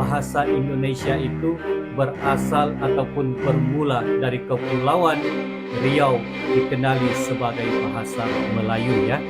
bahasa Indonesia itu berasal ataupun bermula dari Kepulauan Riau, dikenali sebagai bahasa Melayu ya.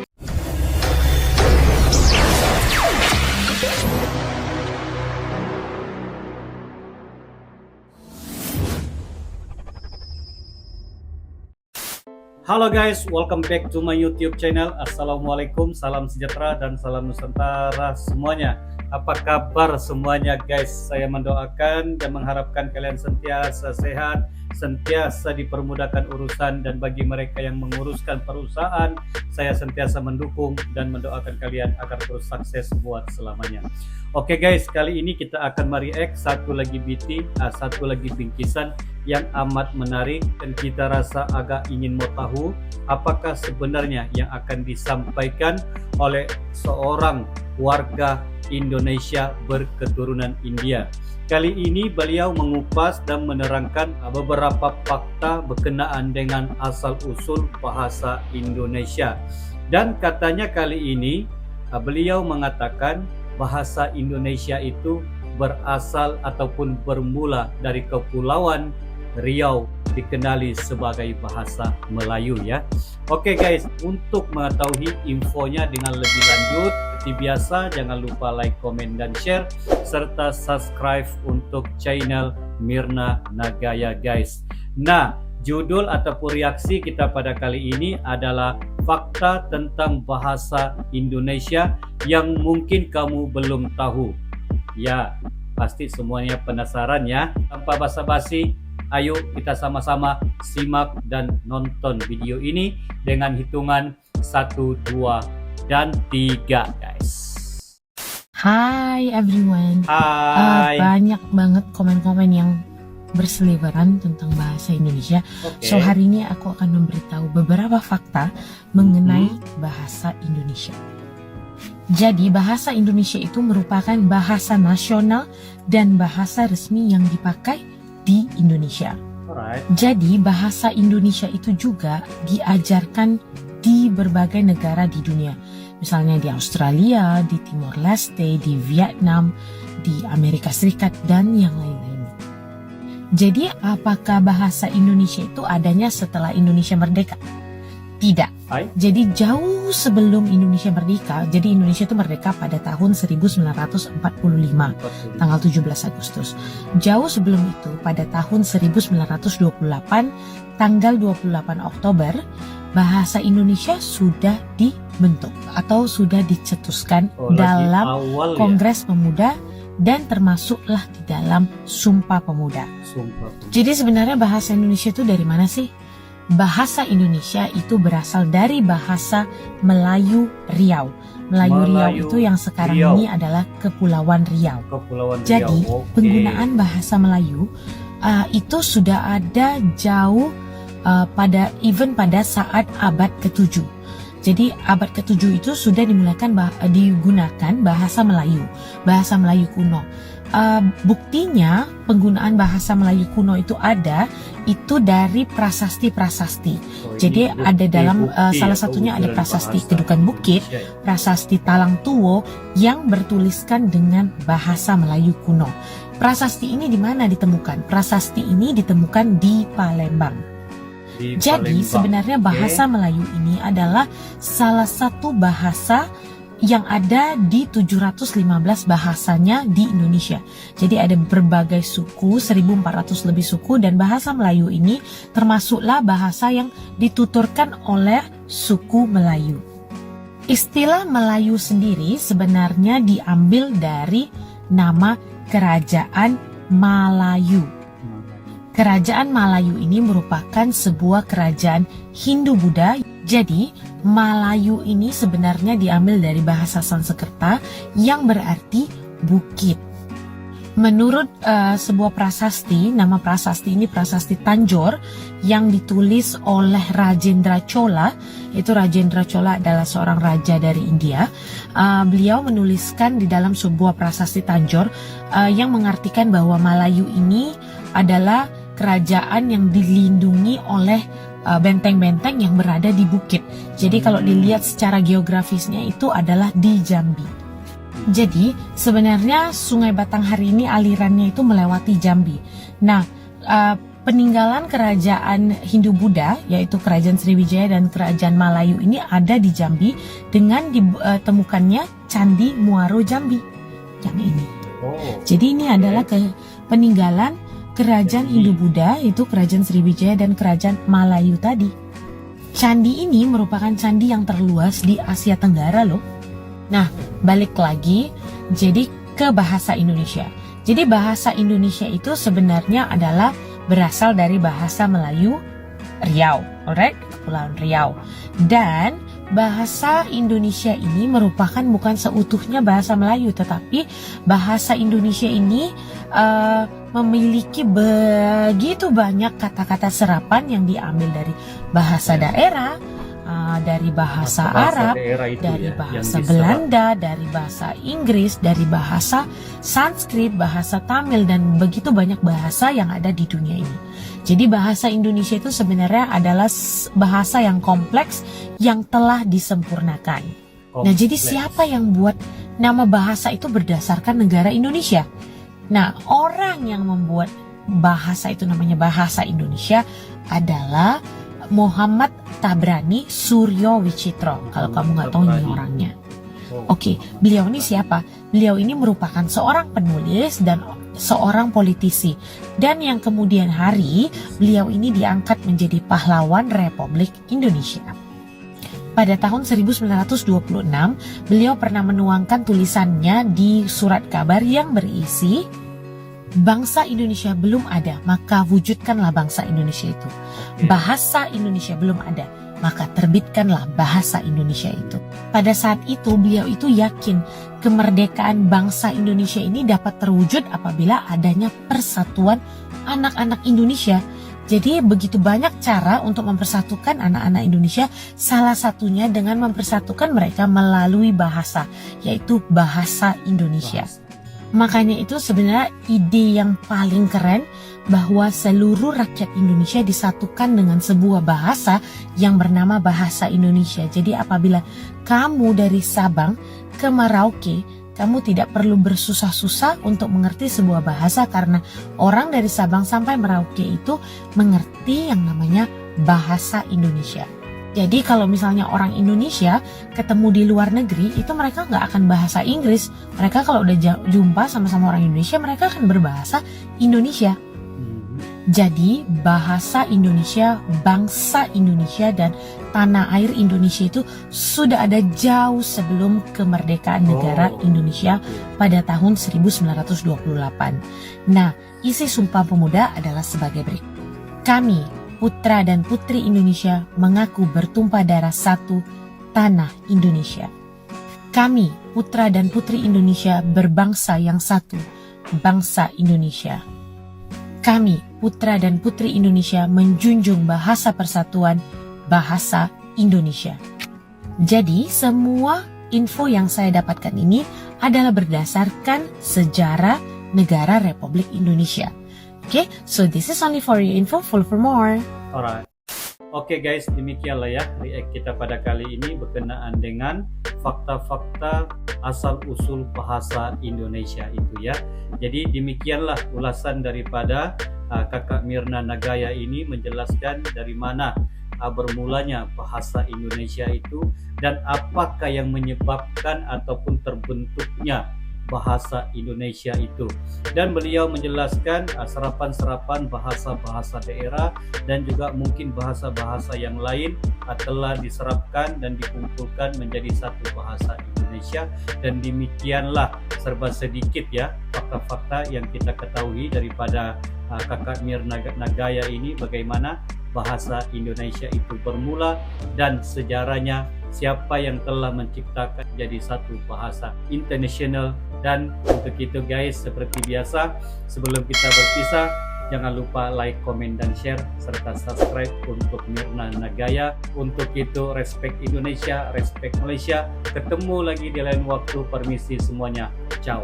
Halo guys, welcome back to my YouTube channel. Assalamualaikum, salam sejahtera dan salam Nusantara semuanya. Apa kabar semuanya guys? Saya mendoakan dan mengharapkan kalian sentiasa sehat, sentiasa dipermudahkan urusan, dan bagi mereka yang menguruskan perusahaan, saya sentiasa mendukung dan mendoakan kalian agar terus sukses buat selamanya. Oke guys, kali ini kita akan mereact satu lagi BT, satu lagi bingkisan yang amat menarik, dan kita rasa agak ingin mau tahu apakah sebenarnya yang akan disampaikan oleh seorang warga Indonesia berketurunan India. Kali ini beliau mengupas dan menerangkan beberapa fakta berkenaan dengan asal-usul bahasa Indonesia. Dan katanya kali ini beliau mengatakan bahasa Indonesia itu berasal ataupun bermula dari Kepulauan Riau, dikenali sebagai bahasa Melayu ya. Oke guys, untuk mengetahui infonya dengan lebih lanjut, seperti biasa jangan lupa like, komen, dan share, serta subscribe untuk channel Mirna Nagaya guys. Nah, judul ataupun reaksi kita pada kali ini adalah fakta tentang bahasa Indonesia yang mungkin kamu belum tahu. Ya, pasti semuanya penasaran ya. Tanpa basa-basi, ayo kita sama-sama simak dan nonton video ini dengan hitungan 1, 2, dan 3 guys. Hai everyone. Hai. Banyak banget komen-komen yang berseliweran tentang bahasa Indonesia. So hari ini aku akan memberitahu beberapa fakta mengenai bahasa Indonesia. Jadi bahasa Indonesia itu merupakan bahasa nasional dan bahasa resmi yang dipakai di Indonesia. Alright. Jadi bahasa Indonesia itu juga diajarkan di berbagai negara di dunia. Misalnya di Australia, di Timor Leste, di Vietnam, di Amerika Serikat, dan yang lain-lain. Jadi apakah bahasa Indonesia itu adanya setelah Indonesia merdeka? Tidak. Hai. Jadi jauh sebelum Indonesia merdeka, jadi Indonesia itu merdeka pada tahun 1945, tanggal 17 Agustus. Jauh sebelum itu, pada tahun 1928, tanggal 28 Oktober, bahasa Indonesia sudah dibentuk atau sudah dicetuskan dalam Kongres Pemuda, dan termasuklah di dalam Sumpah Pemuda. Jadi sebenarnya bahasa Indonesia itu dari mana sih? Bahasa Indonesia itu berasal dari bahasa Melayu Riau. Melayu Riau itu yang sekarang ini adalah Kepulauan Riau. Jadi penggunaan bahasa Melayu itu sudah ada jauh pada saat abad ke-7. Jadi abad ke-7 itu sudah digunakan bahasa Melayu kuno. Buktinya penggunaan bahasa Melayu kuno itu dari prasasti-prasasti. Jadi ada dalam salah satunya ada prasasti Kedukan Bukit, prasasti Talang Tuwo yang bertuliskan dengan bahasa Melayu kuno. Prasasti ini di mana ditemukan? Prasasti ini ditemukan di Palembang. Jadi sebenarnya bahasa Melayu ini adalah salah satu bahasa yang ada di 715 bahasanya di Indonesia. Jadi ada berbagai suku, 1400 lebih suku, dan bahasa Melayu ini termasuklah bahasa yang dituturkan oleh suku Melayu. Istilah Melayu sendiri sebenarnya diambil dari nama Kerajaan Malayu. Kerajaan Malayu ini merupakan sebuah kerajaan Hindu-Buddha. Jadi, Malayu ini sebenarnya diambil dari bahasa Sanskerta yang berarti bukit. Menurut sebuah prasasti, nama prasasti ini Prasasti Tanjore yang ditulis oleh Rajendra Chola. Itu Rajendra Chola adalah seorang raja dari India. Beliau menuliskan di dalam sebuah prasasti Tanjore yang mengartikan bahwa Malayu ini adalah kerajaan yang dilindungi oleh benteng-benteng yang berada di bukit. Jadi kalau dilihat secara geografisnya itu adalah di Jambi. Jadi sebenarnya Sungai Batanghari ini alirannya itu melewati Jambi. Nah, peninggalan kerajaan Hindu-Buddha yaitu Kerajaan Sriwijaya dan Kerajaan Malayu ini ada di Jambi dengan ditemukannya Candi Muaro Jambi yang ini. Jadi ini adalah peninggalan kerajaan Hindu-Buddha yaitu Kerajaan Sriwijaya dan Kerajaan Malayu tadi. Candi ini merupakan candi yang terluas di Asia Tenggara loh. Nah, balik lagi jadi ke bahasa Indonesia. Jadi bahasa Indonesia itu sebenarnya adalah berasal dari bahasa Melayu Riau, alright, Kepulauan Riau. Dan bahasa Indonesia ini merupakan bukan seutuhnya bahasa Melayu, tetapi bahasa Indonesia ini memiliki begitu banyak kata-kata serapan yang diambil dari bahasa daerah, dari bahasa Arab, dari bahasa Belanda, dari bahasa Inggris, dari bahasa Sanskrit, bahasa Tamil, dan begitu banyak bahasa yang ada di dunia ini. Jadi bahasa Indonesia itu sebenarnya adalah bahasa yang kompleks yang telah disempurnakan. Nah, jadi siapa yang buat nama bahasa itu berdasarkan negara Indonesia? Nah, orang yang membuat bahasa itu namanya bahasa Indonesia adalah Muhammad Tabrani Suryo Wicitro. Kalau kamu nggak tahu ini orangnya. Oke, beliau ini siapa? Beliau ini merupakan seorang penulis dan seorang politisi. Dan yang kemudian hari beliau ini diangkat menjadi pahlawan Republik Indonesia. Pada tahun 1926, beliau pernah menuangkan tulisannya di surat kabar yang berisi, bangsa Indonesia belum ada, maka wujudkanlah bangsa Indonesia itu. Bahasa Indonesia belum ada, maka terbitkanlah bahasa Indonesia itu. Pada saat itu beliau itu yakin kemerdekaan bangsa Indonesia ini dapat terwujud apabila adanya persatuan anak-anak Indonesia. Jadi begitu banyak cara untuk mempersatukan anak-anak Indonesia, salah satunya dengan mempersatukan mereka melalui bahasa, yaitu bahasa Indonesia. Makanya itu sebenarnya ide yang paling keren bahwa seluruh rakyat Indonesia disatukan dengan sebuah bahasa yang bernama bahasa Indonesia. Jadi apabila kamu dari Sabang ke Merauke, kamu tidak perlu bersusah-susah untuk mengerti sebuah bahasa karena orang dari Sabang sampai Merauke itu mengerti yang namanya bahasa Indonesia. Jadi kalau misalnya orang Indonesia ketemu di luar negeri itu mereka nggak akan bahasa Inggris. Mereka kalau udah jumpa sama-sama orang Indonesia mereka akan berbahasa Indonesia. Jadi bahasa Indonesia, bangsa Indonesia dan tanah air Indonesia itu sudah ada jauh sebelum kemerdekaan negara Indonesia pada tahun 1928. Nah, isi Sumpah Pemuda adalah sebagai berikut. Kami, putra dan putri Indonesia, mengaku bertumpah darah satu tanah Indonesia. Kami, putra dan putri Indonesia, berbangsa yang satu, bangsa Indonesia. Kami, putra dan putri Indonesia, menjunjung bahasa persatuan, bahasa Indonesia. Jadi, semua info yang saya dapatkan ini adalah berdasarkan sejarah negara Republik Indonesia. Okay, so this is only for your info, full for more. Alright. Oke guys, demikianlah ya react kita pada kali ini berkenaan dengan fakta-fakta asal-usul bahasa Indonesia itu ya. Jadi demikianlah ulasan daripada Kakak Mirna Nagaya ini menjelaskan dari mana bermulanya bahasa Indonesia itu dan apakah yang menyebabkan ataupun terbentuknya bahasa Indonesia itu, dan beliau menjelaskan serapan-serapan bahasa-bahasa daerah dan juga mungkin bahasa-bahasa yang lain telah diserapkan dan dikumpulkan menjadi satu bahasa Indonesia. Dan demikianlah serba sedikit ya fakta-fakta yang kita ketahui daripada Kakak Mirna Nagaya ini, bagaimana bahasa Indonesia itu bermula dan sejarahnya, siapa yang telah menciptakan jadi satu bahasa internasional. Dan untuk itu guys, seperti biasa sebelum kita berpisah, jangan lupa like, komen, dan share serta subscribe untuk Mirna Nagaya. Untuk itu respect Indonesia, respect Malaysia. Ketemu lagi di lain waktu. Permisi semuanya, ciao.